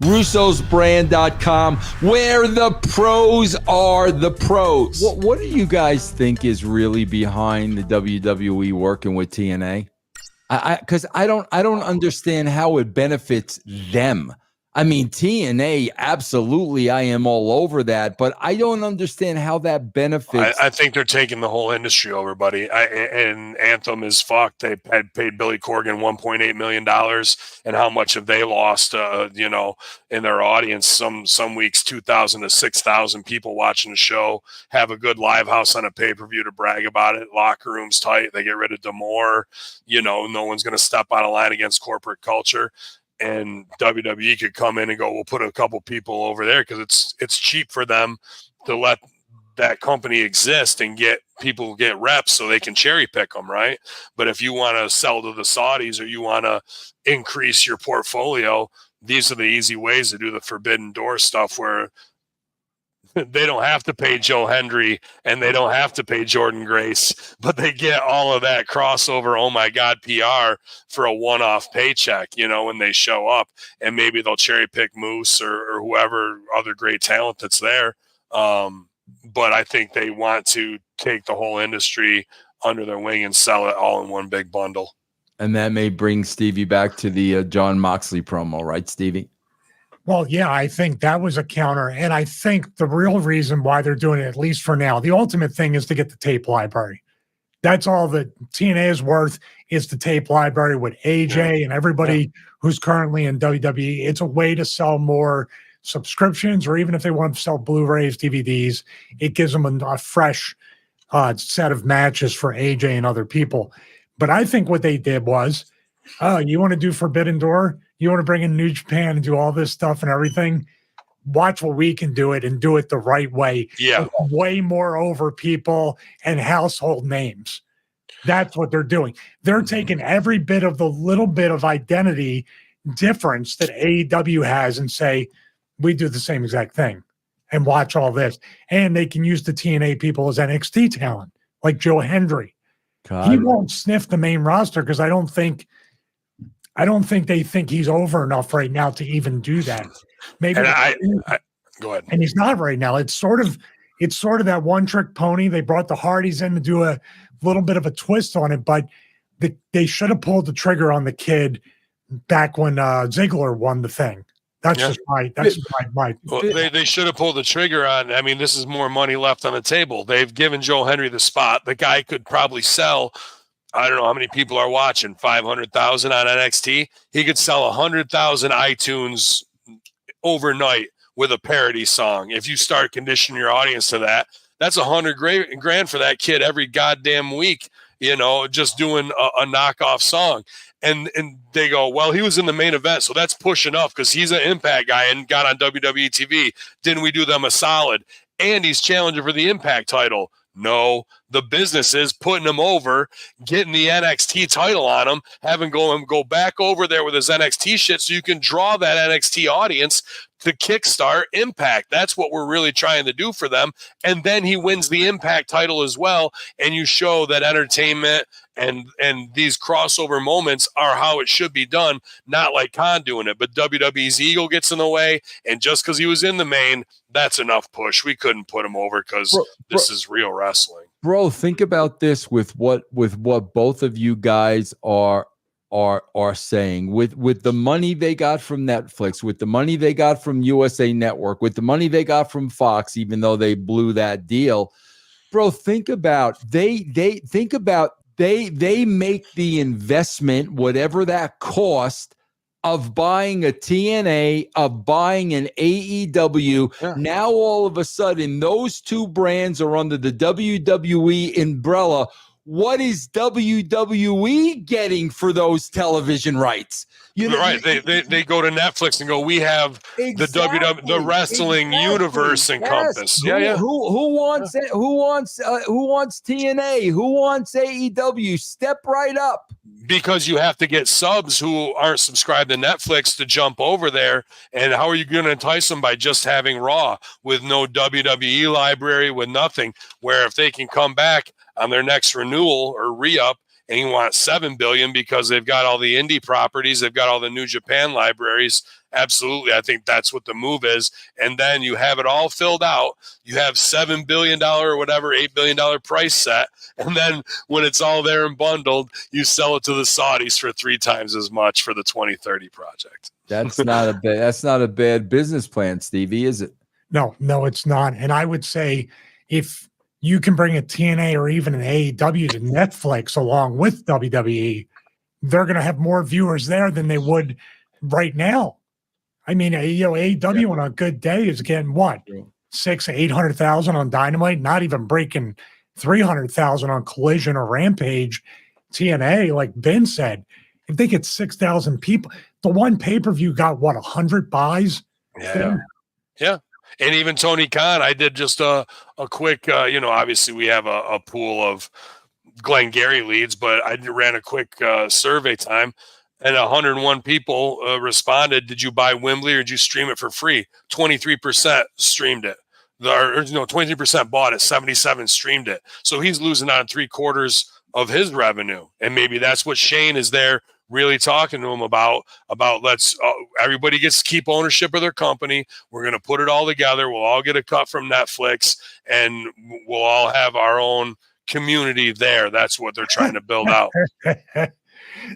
Russo'sBrand.com, where the pros are the pros. What do you guys think is really behind the WWE working with TNA? Because I don't understand how it benefits them. I mean, TNA, absolutely, I am all over that, but I don't understand how that benefits. I think they're taking the whole industry over, buddy. And Anthem is fucked. They had paid Billy Corgan $1.8 million, and how much have they lost? In their audience, some weeks 2,000 to 6,000 people watching the show. Have a good live house on a pay-per-view to brag about it. Locker room's tight. They get rid of D'Amore. No one's going to step out of line against corporate culture. And WWE could come in and go, we'll put a couple people over there because it's cheap for them to let that company exist and get reps so they can cherry pick them, right? But if you want to sell to the Saudis or you want to increase your portfolio, these are the easy ways to do the forbidden door stuff where they don't have to pay Joe Hendry and they don't have to pay Jordynne Grace, but they get all of that crossover, oh my God, PR for a one-off paycheck, when they show up, and maybe they'll cherry pick Moose or whoever other great talent that's there. But I think they want to take the whole industry under their wing and sell it all in one big bundle. And that may bring Stevie back to the John Moxley promo, right, Stevie? Well, yeah, I think that was a counter. And I think the real reason why they're doing it, at least for now, the ultimate thing is to get the tape library. That's all that TNA is worth, is the tape library with AJ and everybody who's currently in WWE. It's a way to sell more subscriptions, or even if they want to sell Blu-rays, DVDs, it gives them a fresh set of matches for AJ and other people. But I think what they did was, you want to do Forbidden Door? You want to bring in New Japan and do all this stuff and everything? Watch what we can do it and do it the right way. Yeah. Way more over people and household names. That's what they're doing. They're taking every bit of the little bit of identity difference that AEW has and say, we do the same exact thing, and watch all this. And they can use the TNA people as NXT talent, like Joe Hendry. God. He won't sniff the main roster because I don't think they think he's over enough right now to even do that. Maybe go ahead. And he's not right now. It's sort of that one-trick pony. They brought the Hardys in to do a little bit of a twist on it, but they should have pulled the trigger on the kid back when Ziggler won the thing. That's just my. Well, they should have pulled the trigger on. I mean, this is more money left on the table. They've given Joe Hendry the spot. The guy could probably sell. I don't know how many people are watching. 500,000 on NXT. He could sell 100,000 iTunes overnight with a parody song. If you start conditioning your audience to that, that's $100,000 for that kid every goddamn week. Just doing a knockoff song. And they go, well, he was in the main event, so that's pushing up because he's an Impact guy and got on WWE TV. Didn't we do them a solid? And he's challenging for the Impact title. No, the business is putting him over, getting the NXT title on him, having him go back over there with his NXT shit so you can draw that NXT audience to kickstart Impact. That's what we're really trying to do for them. And then he wins the Impact title as well, and you show that entertainment and these crossover moments are how it should be done, not like Khan doing it. But WWE's ego gets in the way, and just because he was in the main, that's enough push. We couldn't put him over because this is real wrestling. Bro, think about this with what both of you guys are saying. With the money they got from Netflix, with the money they got from USA Network, with the money they got from Fox, even though they blew that deal. Bro, think about they make the investment, whatever that cost, of buying a TNA, of buying an AEW. Yeah. Now, all of a sudden, those two brands are under the WWE umbrella. What is WWE getting for those television rights? Right. They go to Netflix and go, we have the wrestling universe encompassed. Who wants it? Who wants TNA? Who wants AEW? Step right up. Because you have to get subs who aren't subscribed to Netflix to jump over there. And how are you going to entice them by just having Raw with no WWE library, with nothing? Where if they can come back on their next renewal or re-up and you want $7 billion because they've got all the indie properties, they've got all the New Japan libraries. Absolutely, I think that's what the move is. And then you have it all filled out. You have $7 billion or whatever, $8 billion price set. And then when it's all there and bundled, you sell it to the Saudis for 3 times as much for the 2030 project. That's not a bad business plan, Stevie, is it? No, it's not. And I would say if you can bring a TNA or even an AEW to Netflix along with WWE, they're going to have more viewers there than they would right now. I mean, AEW on a good day is getting what? 600,000-800,000 on Dynamite, not even breaking 300,000 on Collision or Rampage. TNA, like Ben said, if they get 6,000 people, the one pay-per-view got what, 100 buys? Yeah. And even Tony Khan, I did just a quick, obviously we have a pool of Glengarry leads, but I ran a quick survey time. And 101 people responded, did you buy Wembley or did you stream it for free? 23% streamed it. 23% bought it, 77 streamed it. So he's losing out on 3/4 of his revenue. And maybe that's what Shane is there really talking to him about let's everybody gets to keep ownership of their company. We're going to put it all together. We'll all get a cut from Netflix and we'll all have our own community there. That's what they're trying to build out.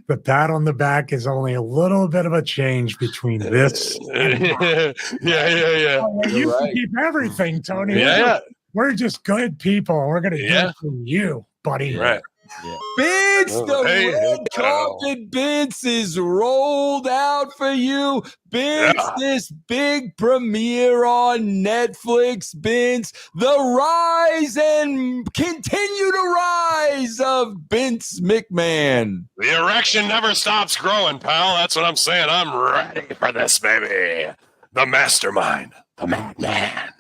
The pat on the back is only a little bit of a change between this. Yeah. You can keep everything, Tony. Yeah. We're just good people. We're going to do it for you, buddy. Right. Yeah. Bince, the red carpet, Bince is rolled out for you. Bince, this big premiere on Netflix. Bince, the rise and continue to rise of Bince McMahon. The erection never stops growing, pal. That's what I'm saying. I'm ready for this, baby. The mastermind. The madman.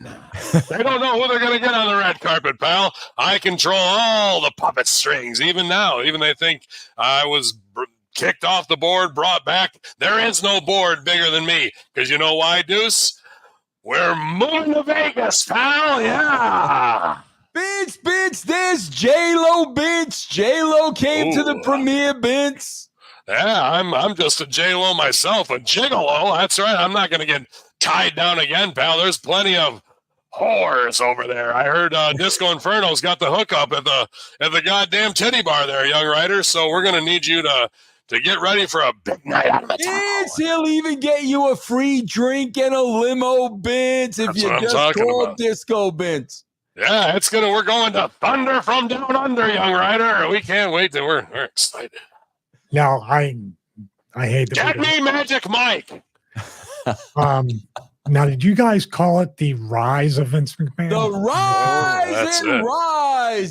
They don't know who they're going to get on the red carpet, pal. I control all the puppet strings, even now. Even they think I was kicked off the board, brought back. There is no board bigger than me. Because you know why, Deuce? We're moving to Vegas, pal. Yeah. Bince, there's J-Lo, Bince. J-Lo came to the premiere, Bince. Yeah, I'm just a J-Lo myself, a gigolo. That's right. I'm not going to get tied down again, pal. There's plenty of whores over there. I heard Disco Inferno's got the hookup at the goddamn titty bar there, young writer. So we're gonna need you to get ready for a big night out of Bince, he'll even get you a free drink and a limo, Bince, if you just call Disco, Bince. Yeah, we're going to Thunder from Down Under, young writer. We can't wait to we're excited. Now I hate Get me Magic Mike. Now, did you guys call it the rise of Vince McMahon? The rise,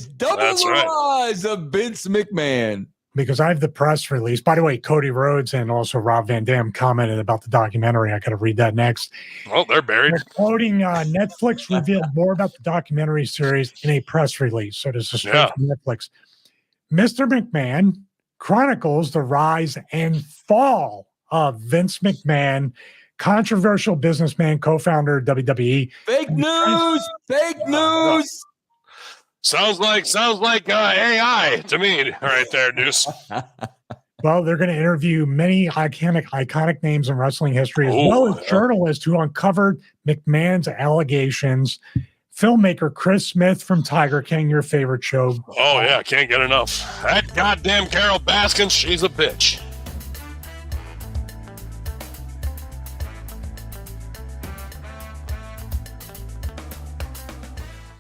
double rise of Vince McMahon. Because I have the press release. By the way, Cody Rhodes and also Rob Van Dam commented about the documentary. I got to read that next. Oh, they're buried. They're quoting Netflix revealed more about the documentary series in a press release. So this is straight from Netflix. Mr. McMahon chronicles the rise and fall of Vince McMahon, controversial businessman, co-founder of WWE. Fake news. Sounds like AI to me right there, Deuce. Well, they're going to interview many iconic names in wrestling history, as well as journalists who uncovered McMahon's allegations. Filmmaker Chris Smith from Tiger King, your favorite show. Oh, yeah, can't get enough. That goddamn Carol Baskins, she's a bitch.